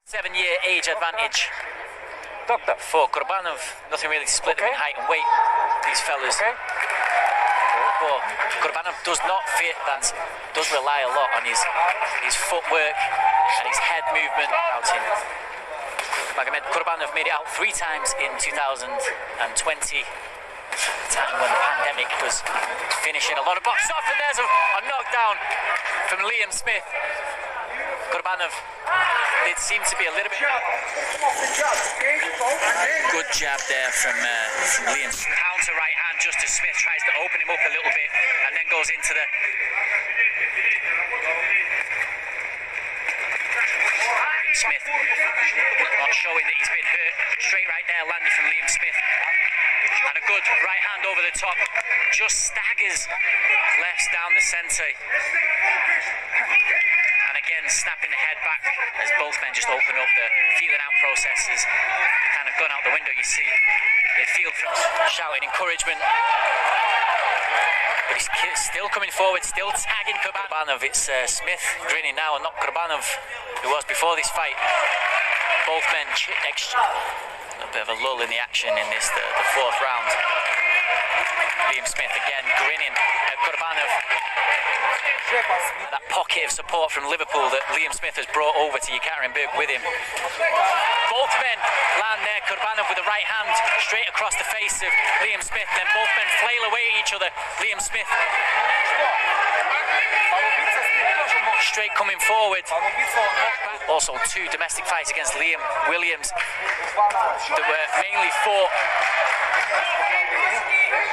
7-year age advantage for Kurbanov. Nothing really to split them in height and weight, these fellas. But Kurbanov does not fit, does rely a lot on his footwork and his head movement. Magomed Kurbanov made it out 3 times in 2020, the time when the pandemic was finishing a lot of boxes off, and there's a knockdown from Liam Smith. Kurbanov did seem to be a little bit... Good jab there from Liam. Counter right hand just as Smith tries to open him up a little bit and then goes into the... Smith not showing that he's been hurt. Straight right there landing from Liam Smith. And a good right hand over the top. Just staggers lefts down the centre. And again, snapping the head back as both men just open up. The feeling out processes kind of gone out the window. You see, they feel from shouting encouragement. But he's still coming forward, still tagging Kurbanov. It's Smith grinning now, and not Kurbanov, who was before this fight. Both men a bit of a lull in the action in this, the 4th round. Liam Smith again grinning at Kurbanov. That pocket of support from Liverpool that Liam Smith has brought over to Yekaterinburg with him. Both men land there. Kurbanov with the right hand straight across the face of Liam Smith. Then both men flail away at each other. Liam Smith straight coming forward. Also 2 domestic fights against Liam Williams that were mainly fought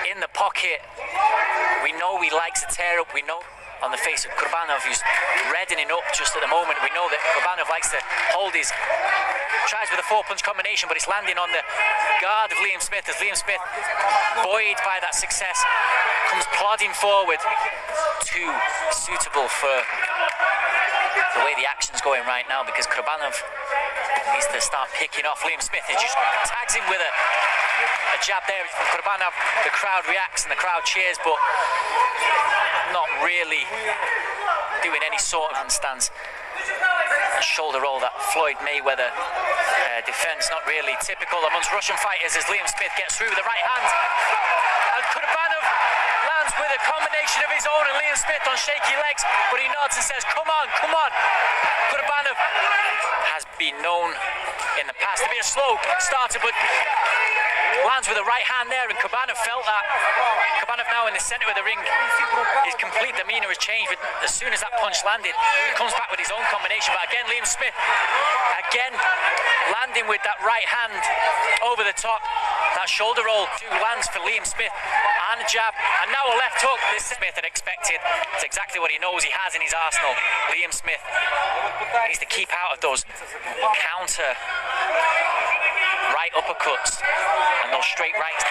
in the pocket. We know he likes to tear up. We know on the face of Kurbanov, who's reddening up just at the moment. We know that Kurbanov likes to hold his... Tries with a 4-punch combination, but it's landing on the guard of Liam Smith as Liam Smith, buoyed by that success, comes plodding forward. Too suitable for the way the action's going right now, because Kurbanov needs to start picking off Liam Smith. He just tags him with a jab there from Kurbanov. The crowd reacts and the crowd cheers, but not really doing any sort of handstands. A shoulder roll that Floyd Mayweather defends, not really typical amongst Russian fighters, as Liam Smith gets through with the right hand. And Kurbanov lands with a combination of his own and Liam Smith on shaky legs, but he nods and says, come on, come on. Kurbanov has been known in the past to be a slow starter, but lands with a right hand there, and Kurbanov felt that. Kurbanov now in the centre of the ring. His complete demeanour has changed as soon as that punch landed. He comes back with his own combination, but again Liam Smith again landing with that right hand over the top. That shoulder roll lands for Liam Smith, and a jab, and now a left hook. This Smith had expected. It's exactly what he knows he has in his arsenal. Liam Smith needs to keep out of those counter right uppercuts and those straight rights.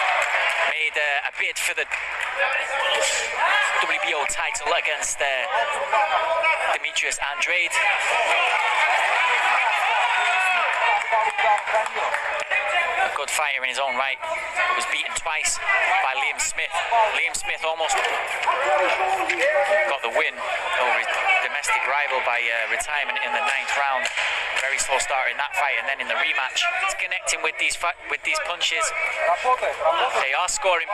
Made a bid for the WBO title against Demetrius Andrade. A good fighter in his own right. Was beaten twice by Liam Smith. Liam Smith almost got the win over his domestic rival by retirement in the 9th round. Very slow start in that fight, and then in the rematch, it's connecting with these punches. They are scoring.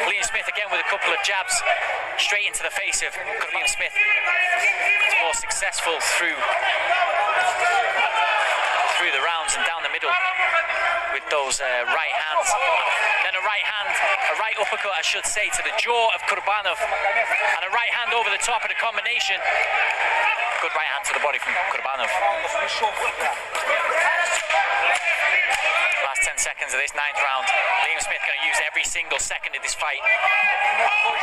Liam Smith again with a couple of jabs straight into the face of Liam Smith. It's more successful through the rounds and down the middle with those right hands. Then a right uppercut, I should say, to the jaw of Kurbanov, and a right hand over the top of the combination. Good right hand to the body from Kurbanov. Last 10 seconds of this 9th round. Liam Smith going to use every single second of this fight.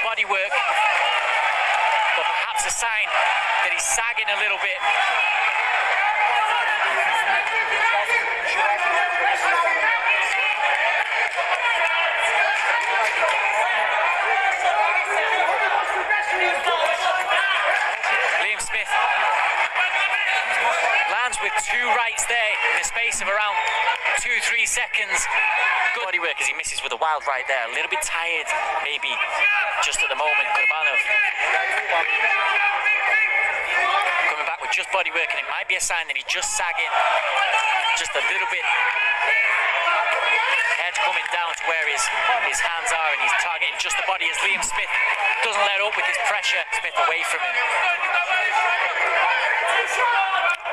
Body work, but perhaps a sign that he's sagging a little bit. Liam Smith lands with 2 rights there in the space of around 2-3 seconds. Good body work as he misses with a wild right there. A little bit tired, maybe, just at the moment. Kurbanov coming back with just body working. It might be a sign that he's just sagging, just a little bit. Head coming down to where his hands are, and he's targeting just the body as Liam Smith doesn't let up with his pressure. Smith away from him.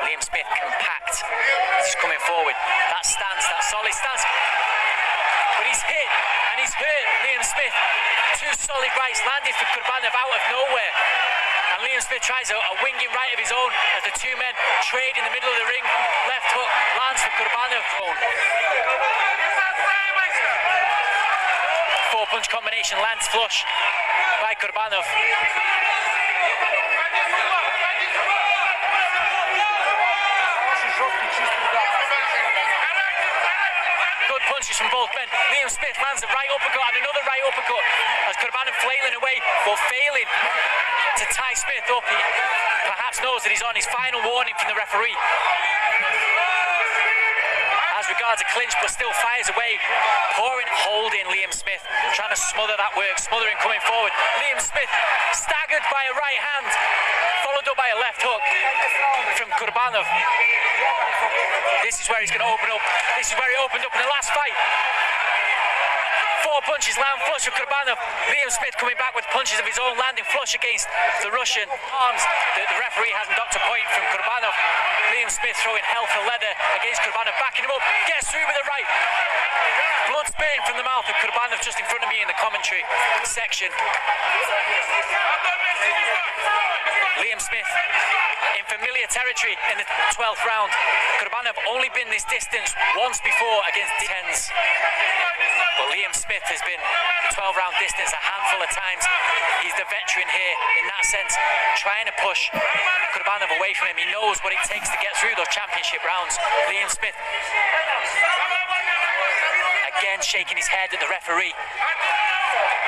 Liam Smith compact. He's coming forward. That stance, that solid stance. But he's hit and he's hurt Liam Smith. Two solid rights landed for Kurbanov out of nowhere. And Liam Smith tries a winging right of his own as the two men trade in the middle of the ring. Left hook lands for Kurbanov. Four-punch combination lands flush by Kurbanov. Good punches from both men. Liam Smith lands a right uppercut and another right uppercut as Kurbanov flailing away but failing to tie Smith up. He perhaps knows that he's on his final warning from the referee. As regards a clinch, but still fires away, pouring, holding Liam Smith, trying to smother that work, smothering coming forward. Liam Smith staggered by a right hand, followed up by a left hook from Kurbanov. This is where he's going to open up. This is where he opened up in the last fight. Four punches land flush for Kurbanov. Liam Smith coming back with punches of his own, landing flush against the Russian arms. The referee hasn't docked a point from Kurbanov. Liam Smith throwing hell for leather against Kurbanov, backing him up, gets through with a right. Blood spurting from the mouth of Kurbanov just in front of me in the commentary section. Liam Smith in familiar territory in the 12th round. Kurbanov only been this distance once before against D10s. But Liam Smith has been the 12-round distance a handful of times. He's the veteran here in that sense, trying to push Kurbanov away from him. He knows what it takes to get through those championship rounds. Liam Smith again shaking his head at the referee.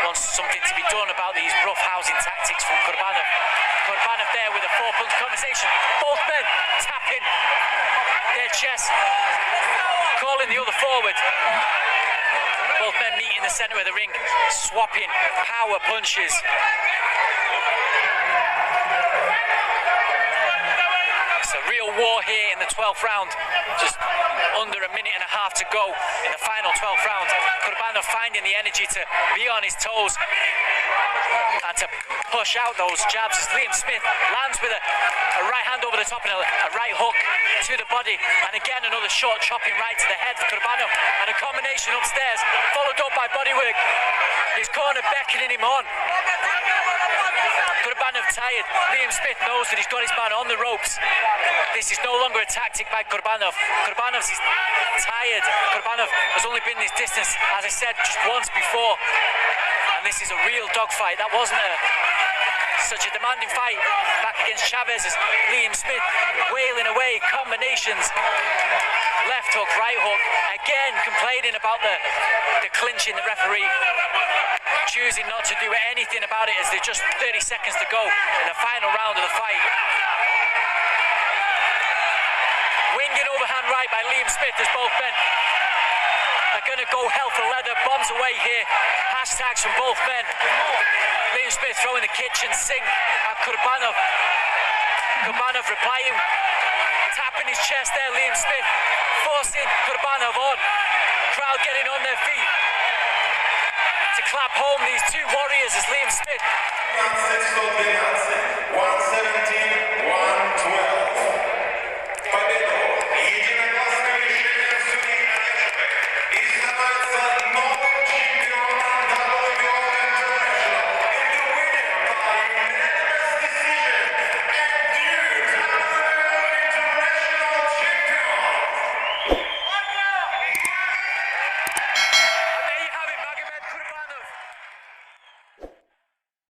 Wants something to be done about these roughhousing tactics from Kurbanov. Kurbanov there with a four-punch conversation. Both men tapping their chest, calling the other forward. Both men meet in the centre of the ring, swapping power punches. It's a real war here in the 12th round. Just under a minute and a half to go in the final 12th round. Kurbanov finding the energy to be on his toes and to push out those jabs as Liam Smith lands with a right hand over the top and a right hook to the body, and again another short chopping right to the head for Kurbanov, and a combination upstairs followed up by bodywork. His corner beckoning him on. Kurbanov tired. Liam Smith knows that he's got his man on the ropes. This is no longer a tactic by Kurbanov. Kurbanov is tired. Kurbanov has only been this distance, as I said, just once before. And this is a real dogfight. That wasn't such a demanding fight back against Chavez as Liam Smith wailing away combinations. Left hook, right hook. Again complaining about the clinching, the referee choosing not to do anything about it as there's just 30 seconds to go in the final round of the fight. Winging overhand right by Liam Smith as both men are going to go hell for leather. Bombs away here. Hashtags from both men. Liam Smith throwing the kitchen sink at Kurbanov. Kurbanov replying, tapping his chest there. Liam Smith forcing Kurbanov on. Crowd getting on their feet to clap home these two warriors as Liam Smith. 117, 112.